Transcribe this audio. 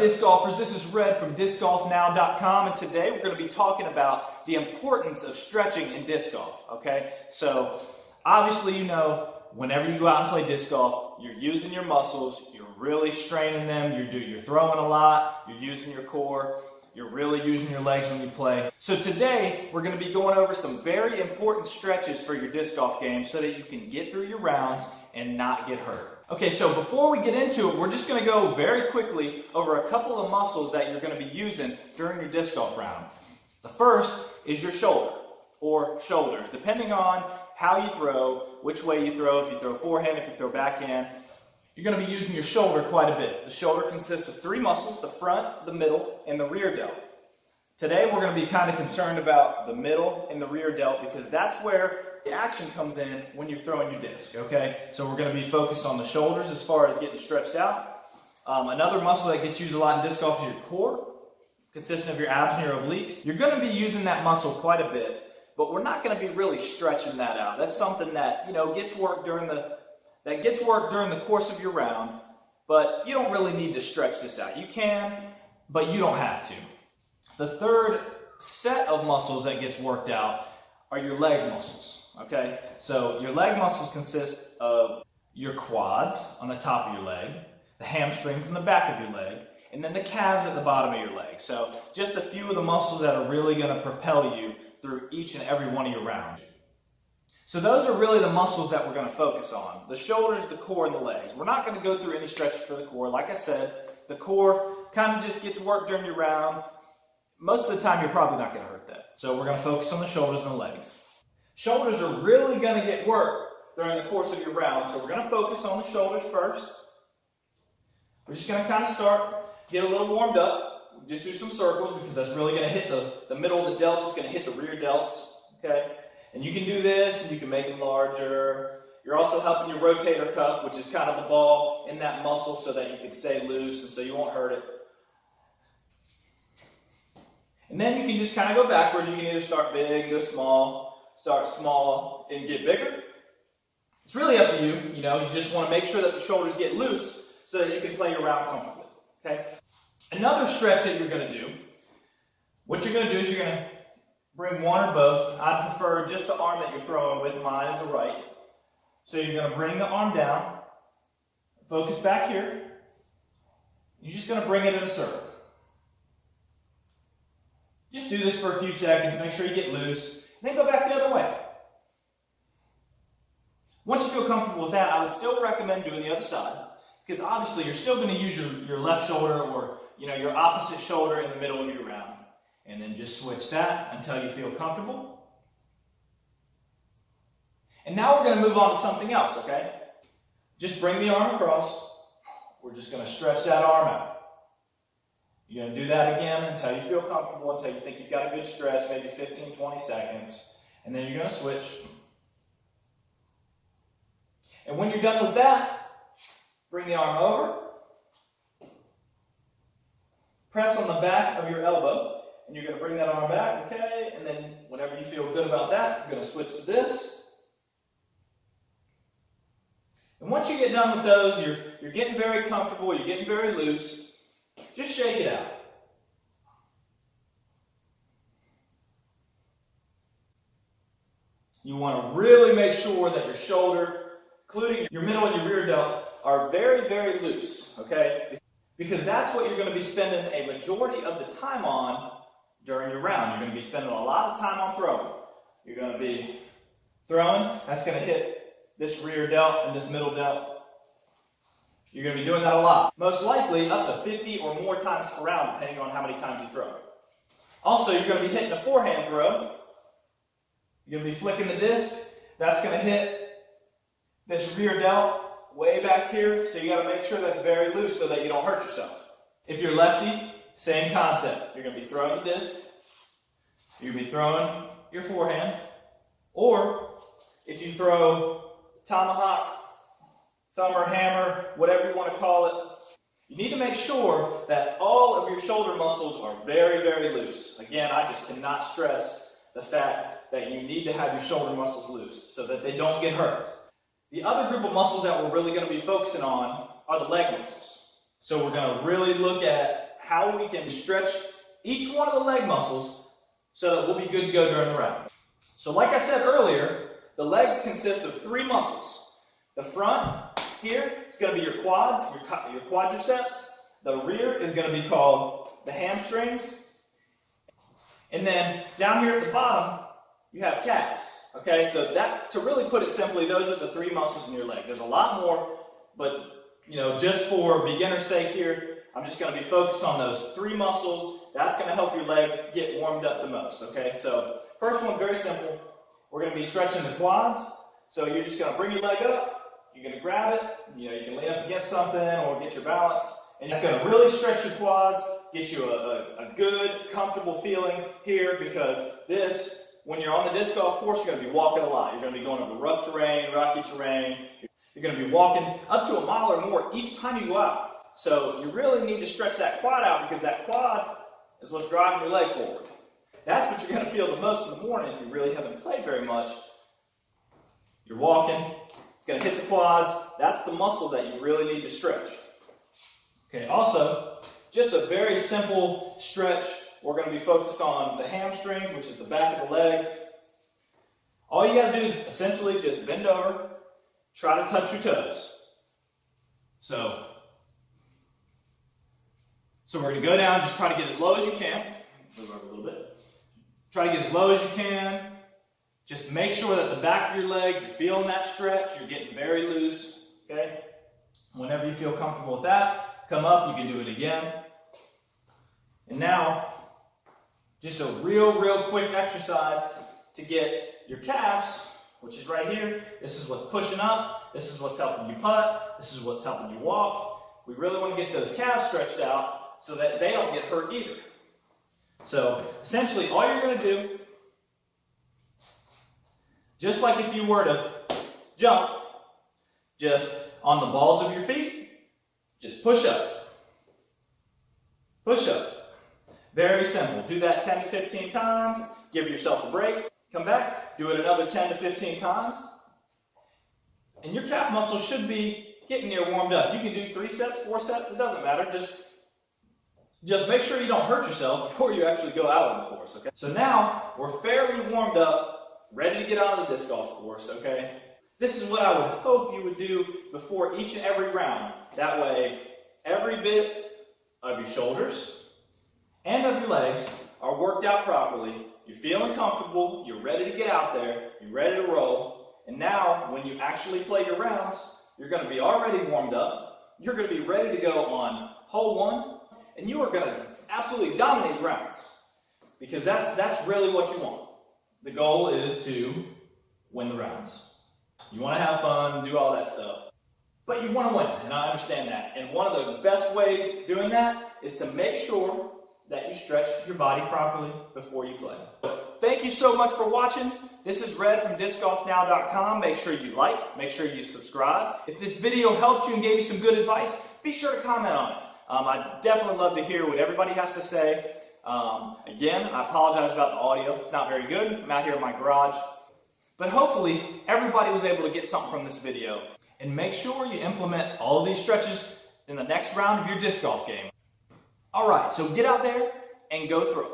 disc golfers? This is Red from DiscGolfNow.com, and today we're going to be talking about the importance of stretching in disc golf, okay? So, obviously, you know, whenever you go out and play disc golf, you're using your muscles, you're really straining them, you're throwing a lot, you're using your core, you're really using your legs when you play. So today, we're going to be going over some very important stretches for your disc golf game so that you can get through your rounds and not get hurt. Okay, so before we get into it, we're just going to go very quickly over a couple of muscles that you're going to be using during your disc golf round. The first is your shoulder, or shoulders, depending on how you throw, which way you throw, if you throw forehand, if you throw backhand. You're going to be using your shoulder quite a bit. The shoulder consists of three muscles: the front, the middle, and the rear delt. Today we're going to be kind of concerned about the middle and the rear delt because that's where the action comes in when you're throwing your disc, okay? So we're going to be focused on the shoulders as far as getting stretched out. Another muscle that gets used a lot in disc golf is your core, consisting of your abs and your obliques. You're going to be using that muscle quite a bit, but we're not going to be really stretching that out. That's something that, you know, gets work during the course of your round, but you don't really need to stretch this out. You can, but you don't have to. The third set of muscles that gets worked out are your leg muscles, okay? So your leg muscles consist of your quads on the top of your leg, the hamstrings in the back of your leg, and then the calves at the bottom of your leg. So just a few of the muscles that are really going to propel you through each and every one of your rounds. So those are really the muscles that we're going to focus on: the shoulders, the core, and the legs. We're not going to go through any stretches for the core. Like I said, the core kind of just gets work during your round. Most of the time, you're probably not going to hurt that. So we're going to focus on the shoulders and the legs. Shoulders are really going to get work during the course of your round. So we're going to focus on the shoulders first. We're just going to kind of start, get a little warmed up. Just do some circles because that's really going to hit the middle of the delts. It's going to hit the rear delts, okay? And you can do this, and you can make them larger. You're also helping your rotator cuff, which is kind of the ball in that muscle, so that you can stay loose and so you won't hurt it. And then you can just kind of go backwards. You can either start big, go small, start small, and get bigger. It's really up to you. You know, you just want to make sure that the shoulders get loose so that you can play your round comfortably, okay? Another stretch that you're going to do, what you're going to do is you're going to bring one or both. I'd prefer just the arm that you're throwing with. Mine is the right. So you're going to bring the arm down, focus back here. You're just going to bring it in a circle. Just do this for a few seconds, make sure you get loose, and then go back the other way. Once you feel comfortable with that, I would still recommend doing the other side, because obviously you're still going to use your left shoulder or your opposite shoulder in the middle of your round. And then just switch that until you feel comfortable. And now we're going to move on to something else, okay? Just bring the arm across. We're just going to stretch that arm out. You're going to do that again until you feel comfortable, until you think you've got a good stretch, maybe 15, 20 seconds. And then you're going to switch. And when you're done with that, bring the arm over. Press on the back of your elbow. And you're going to bring that arm back, okay? And then whenever you feel good about that, you're going to switch to this. And once you get done with those, you're getting very comfortable, you're getting very loose. Just shake it out. You want to really make sure that your shoulder, including your middle and your rear delt, are very, very loose, okay? Because that's what you're going to be spending a majority of the time on during your round. You're going to be spending a lot of time on throwing. You're going to be throwing. That's going to hit this rear delt and this middle delt. You're going to be doing that a lot. Most likely up to 50 or more times per round, depending on how many times you throw. Also, you're going to be hitting a forehand throw. You're going to be flicking the disc. That's going to hit this rear delt way back here. So you got to make sure that's very loose so that you don't hurt yourself. If you're lefty, same concept. You're going to be throwing the disc. You're going to be throwing your forehand. Or if you throw tomahawk, thumb or hammer, whatever you want to call it, you need to make sure that all of your shoulder muscles are very, very loose. Again, I just cannot stress the fact that you need to have your shoulder muscles loose so that they don't get hurt. The other group of muscles that we're really going to be focusing on are the leg muscles. So we're going to really look at how we can stretch each one of the leg muscles so that we'll be good to go during the round. So like I said earlier, the legs consist of 3 muscles. The front here is going to be your quads, your quadriceps. The rear is going to be called the hamstrings. And then down here at the bottom, you have calves. Okay, so that, to really put it simply, those are the 3 muscles in your leg. There's a lot more, but just for beginner's sake here, I'm just going to be focused on those 3 muscles. That's going to help your leg get warmed up the most. Okay, so first one, very simple. We're going to be stretching the quads. So you're just going to bring your leg up. You're going to grab it. You can lean up against something or get your balance. And it's going to really stretch your quads, get you a good, comfortable feeling here, because this, when you're on the disc golf course, you're going to be walking a lot. You're going to be going over rough terrain, rocky terrain. You're going to be walking up to a mile or more each time you go out. So you really need to stretch that quad out, because that quad is what's driving your leg forward. That's what you're going to feel the most in the morning if you really haven't played very much. You're walking, it's going to hit the quads. That's the muscle that you really need to stretch. Okay, also, just a very simple stretch. We're going to be focused on the hamstrings, which is the back of the legs. All you got to do is essentially just bend over, try to touch your toes. So we're going to go down, just try to get as low as you can. Move over a little bit. Try to get as low as you can. Just make sure that the back of your legs, you're feeling that stretch, you're getting very loose. Okay? Whenever you feel comfortable with that, come up, you can do it again. And now, just a real quick exercise to get your calves, which is right here. This is what's pushing up. This is what's helping you putt. This is what's helping you walk. We really want to get those calves stretched out so that they don't get hurt either. So essentially, all you're going to do, just like if you were to jump, just on the balls of your feet, just push up. Push up. Very simple. Do that 10 to 15 times. Give yourself a break. Come back. Do it another 10 to 15 times. And your calf muscles should be getting near warmed up. You can do 3 sets, 4 sets. It doesn't matter. Just make sure you don't hurt yourself before you actually go out on the course. Okay? So now we're fairly warmed up, ready to get out on the disc golf course. Okay? This is what I would hope you would do before each and every round. That way, every bit of your shoulders and of your legs are worked out properly. You're feeling comfortable. You're ready to get out there. You're ready to roll. And now, when you actually play your rounds, you're going to be already warmed up. You're going to be ready to go on hole 1. And you are going to absolutely dominate rounds, because that's really what you want. The goal is to win the rounds. You want to have fun, do all that stuff, but you want to win, and I understand that. And one of the best ways doing that is to make sure that you stretch your body properly before you play. Thank you so much for watching. This is Red from DiscGolfNow.com. Make sure you like, make sure you subscribe. If this video helped you and gave you some good advice, be sure to comment on it. I'd definitely love to hear what everybody has to say. Again, I apologize about the audio. It's not very good. I'm out here in my garage. But hopefully, everybody was able to get something from this video. And make sure you implement all of these stretches in the next round of your disc golf game. All right, so get out there and go throw it.